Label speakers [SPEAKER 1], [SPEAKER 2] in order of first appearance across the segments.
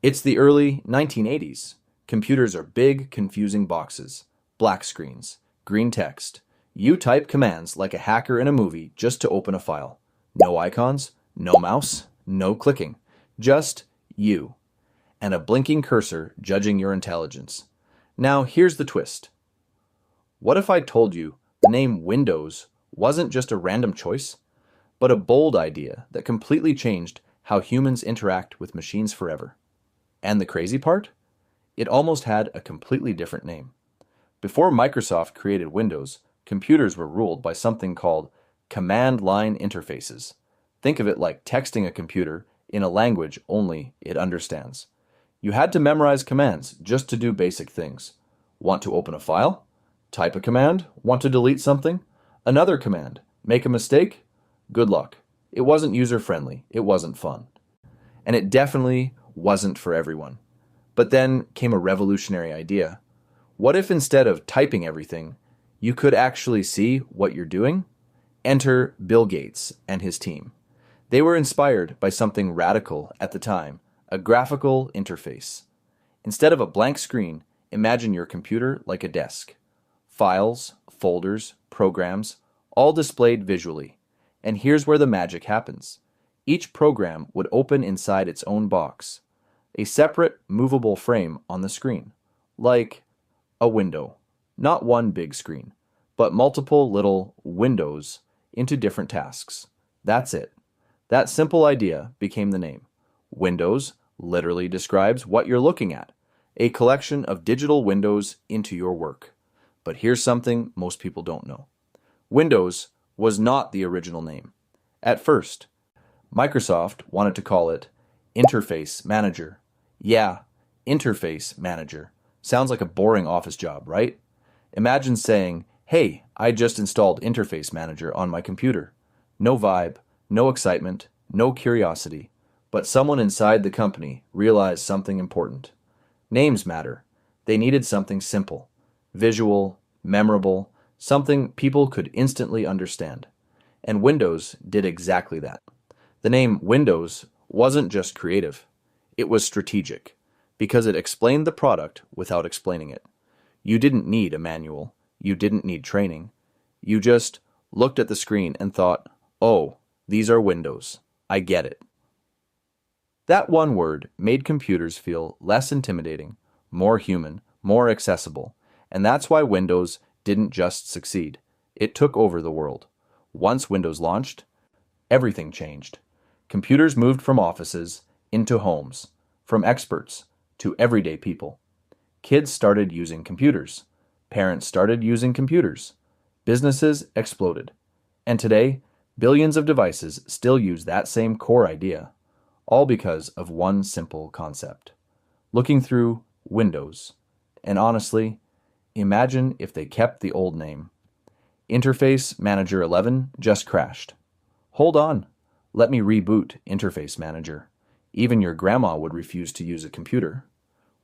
[SPEAKER 1] It's the early 1980s. Computers are big, confusing boxes, black screens, green text. You type commands like a hacker in a movie just to open a file. No icons, no mouse, no clicking. Just you. And a blinking cursor judging your intelligence. Now here's the twist. What if I told you the name Windows wasn't just a random choice, but a bold idea that completely changed how humans interact with machines forever? And the crazy part? It almost had a completely different name. Before Microsoft created Windows, computers were ruled by something called command line interfaces. Think of it like texting a computer in a language only it understands. You had to memorize commands just to do basic things. Want to open a file? Type a command. Want to delete something? Another command. Make a mistake? Good luck. It wasn't user-friendly. It wasn't fun. And it definitely wasn't for everyone. But then came a revolutionary idea. What if instead of typing everything, you could actually see what you're doing? Enter Bill Gates and his team. They were inspired by something radical at the time, a graphical interface. Instead of a blank screen, imagine your computer like a desk. Files, folders, programs, all displayed visually. And here's where the magic happens. Each program would open inside its own box, a separate movable frame on the screen, like a window. Not one big screen, but multiple little windows into different tasks. That's it. That simple idea became the name. Windows literally describes what you're looking at, a collection of digital windows into your work. But here's something most people don't know. Windows was not the original name. At first, Microsoft wanted to call it Interface Manager. Yeah, Interface Manager. Sounds like a boring office job, right? Imagine saying, "Hey, I just installed Interface Manager on my computer." No vibe, no excitement, no curiosity. But someone inside the company realized something important. Names matter. They needed something simple, visual, memorable, something people could instantly understand. And Windows did exactly that. The name Windows wasn't just creative. It was strategic, because it explained the product without explaining it. You didn't need a manual. You didn't need training. You just looked at the screen and thought, "Oh, these are windows. I get it." That one word made computers feel less intimidating, more human, more accessible, and that's why Windows didn't just succeed. It took over the world. Once Windows launched, everything changed. Computers moved from offices into homes, from experts to everyday people. Kids started using computers. Parents started using computers. Businesses exploded. And today, billions of devices still use that same core idea, all because of one simple concept. Looking through Windows. And honestly, imagine if they kept the old name. Interface Manager 11 just crashed. Hold on. Let me reboot Interface Manager. Even your grandma would refuse to use a computer.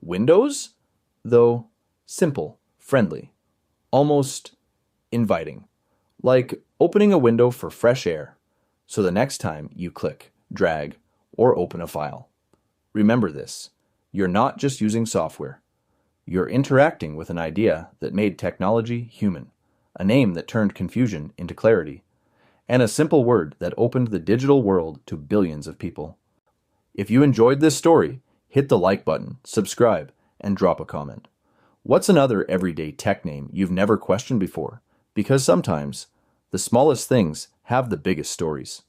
[SPEAKER 1] Windows? Though simple, friendly, almost inviting. Like opening a window for fresh air. So the next time you click, drag, or open a file. Remember this. You're not just using software. You're interacting with an idea that made technology human, a name that turned confusion into clarity, and a simple word that opened the digital world to billions of people. If you enjoyed this story, hit the like button, subscribe, and drop a comment. What's another everyday tech name you've never questioned before? Because sometimes the smallest things have the biggest stories.